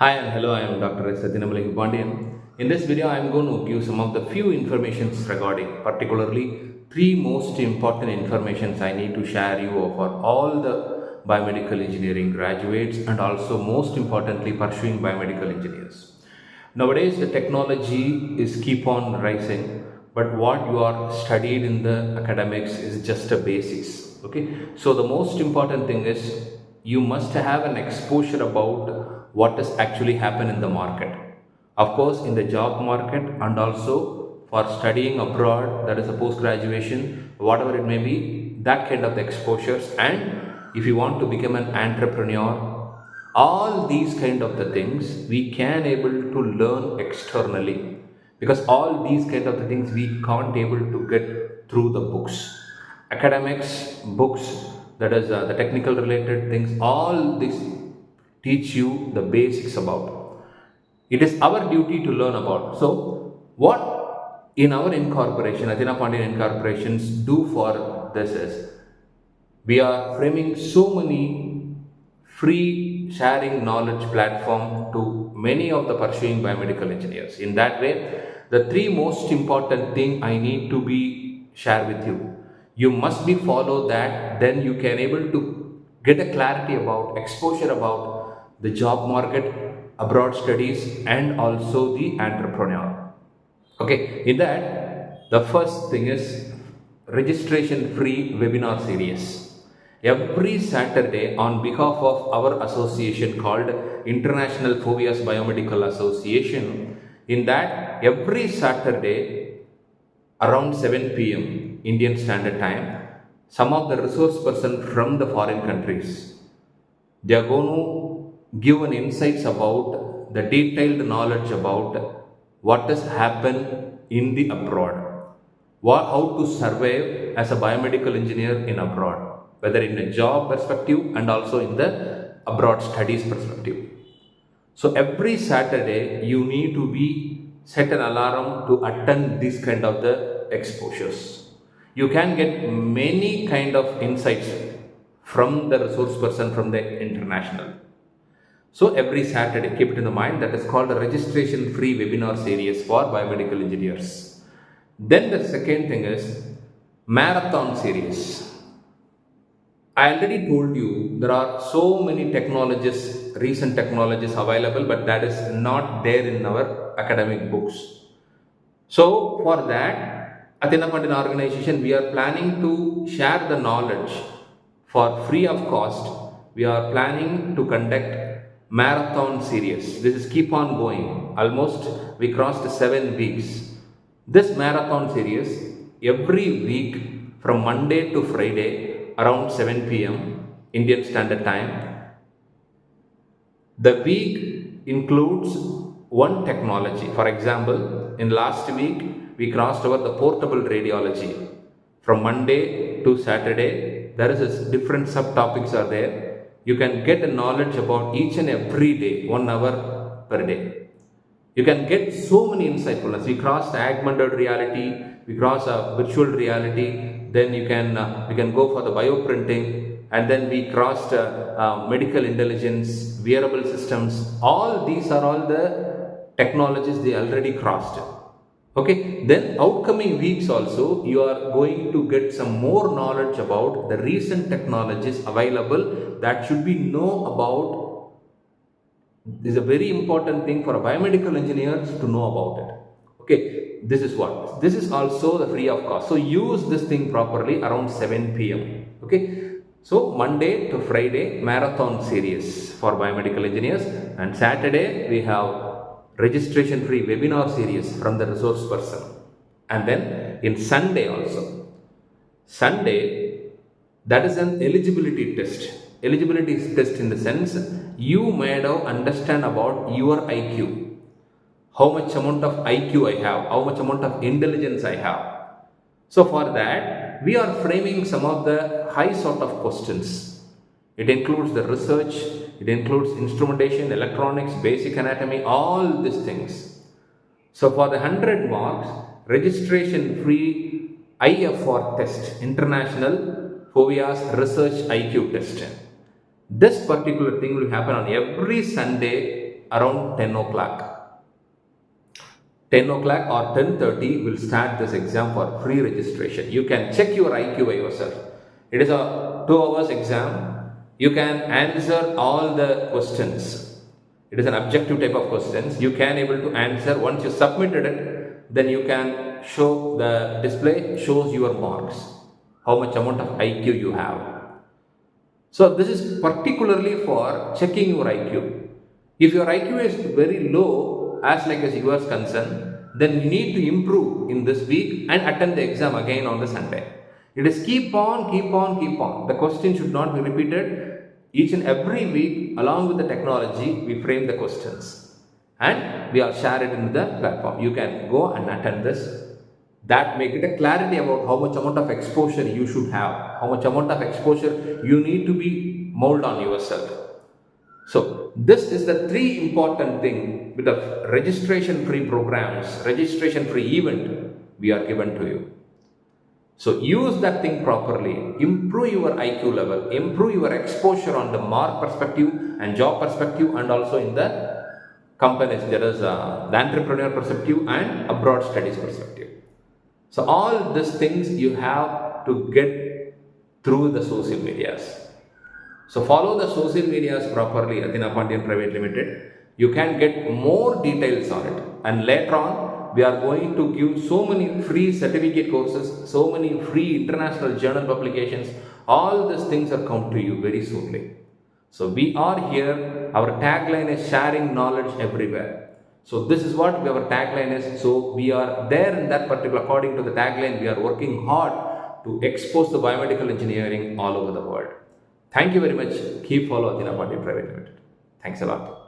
Hi and hello, I am Dr. ATHEENAPANDIan. In this video, I am going to give some of the few informations regarding particularly three most important informations I need to share you for all the biomedical engineering graduates and also most importantly pursuing biomedical engineers. Nowadays, the technology is keep on rising, but what you are studied in the academics is just a basics. Okay, so the most important thing is you must have an exposure about what does actually happen in the market. Of course, in the job market and also for studying abroad, that is a post graduation, whatever it may be, that kind of exposures. And if you want to become an entrepreneur, all these kind of the things we can able to learn externally, because all these kind of the things we can't able to get through the books, academics, books, that is the technical related things, all this teach you the basics about. It is our duty to learn about. So what in our incorporation, Athena Pandian incorporations do for this is, we are framing so many free sharing knowledge platform to many of the pursuing biomedical engineers. In that way, the three most important thing I need to be share with you. You must be follow that, then you can able to get a clarity about exposure about the job market, abroad studies, and also the entrepreneur. Okay, in that, the first thing is registration free webinar series. Every Saturday, on behalf of our association called International Phobias Biomedical Association, in that every Saturday around 7 p.m. Indian Standard Time, some of the resource person from the foreign countries, they are going to give an insights about the detailed knowledge about what has happened in the abroad, how to survive as a biomedical engineer in abroad, whether in a job perspective and also in the abroad studies perspective. So every Saturday you need to be set an alarm to attend this kind of the exposures. You can get many kind of insights from the resource person from the international. So every Saturday, keep it in the mind, that is called a registration free webinar series for biomedical engineers. Then the second thing is marathon series. I already told you there are so many technologies, recent technologies available, but that is not there in our academic books. So for that, ATHEENAPANDIAN organization, we are planning to share the knowledge for free of cost. We are planning to conduct marathon series. This is keep on going. Almost we crossed 7 weeks. This marathon series, every week from Monday to Friday, around 7 p.m. Indian Standard Time. The week includes one technology. For example, in last week, we crossed over the portable radiology. From Monday to Saturday, there is different subtopics are there. You can get a knowledge about each and every day, 1 hour per day. You can get so many insightfulness. We crossed augmented reality, we cross virtual reality, then we can go for the bioprinting, and then we crossed medical intelligence, wearable systems. All these are all the technologies they already crossed. Okay, then outcoming weeks also you are going to get some more knowledge about the recent technologies available that should be know about. This is a very important thing for a biomedical engineers to know about it. Okay, this is what. This is also the free of cost. So use this thing properly around 7 p.m. Okay, so Monday to Friday marathon series for biomedical engineers, and Saturday we have registration free webinar series from the resource person. And then in Sunday also. Sunday, that is an eligibility test. Eligibility test in the sense you might have understand about your IQ, how much amount of IQ I have, how much amount of intelligence I have. So for that, we are framing some of the high sort of questions. It includes the research, it includes instrumentation, electronics, basic anatomy, all these things. So for the 100 marks, registration free IFR test, International Phobias Research IQ test. This particular thing will happen on every Sunday around 10 o'clock. 10 o'clock or 10:30 will start this exam for free registration. You can check your IQ by yourself. It is a 2 hours exam. You can answer all the questions. It is an objective type of questions. You can able to answer. Once you submitted it, then you can show the display shows your marks, how much amount of IQ you have. So this is particularly for checking your IQ. If your IQ is very low, as you are concerned, then you need to improve in this week and attend the exam again on the Sunday. It is keep on. The question should not be repeated. Each and every week, along with the technology, we frame the questions and we are share it in the platform. You can go and attend this. That make it a clarity about how much amount of exposure you should have, how much amount of exposure you need to be mold on yourself. So this is the 3 important thing with the registration free programs, registration free event we are given to you. So use that thing properly, improve your IQ level, improve your exposure on the mark perspective and job perspective, and also in the companies, there is the entrepreneur perspective and abroad studies perspective. So all these things you have to get through the social medias. So follow the social medias properly, ATHEENAPANDIAN Private Limited. You can get more details on it. And later on, we are going to give so many free certificate courses, so many free international journal publications. All these things are come to you very soonly. So we are here. Our tagline is sharing knowledge everywhere. So this is what our tagline is. So we are there in that particular, according to the tagline, we are working hard to expose the biomedical engineering all over the world. Thank you very much. Keep follow ATHEENAPANDIAN Private Limited. Thanks a lot.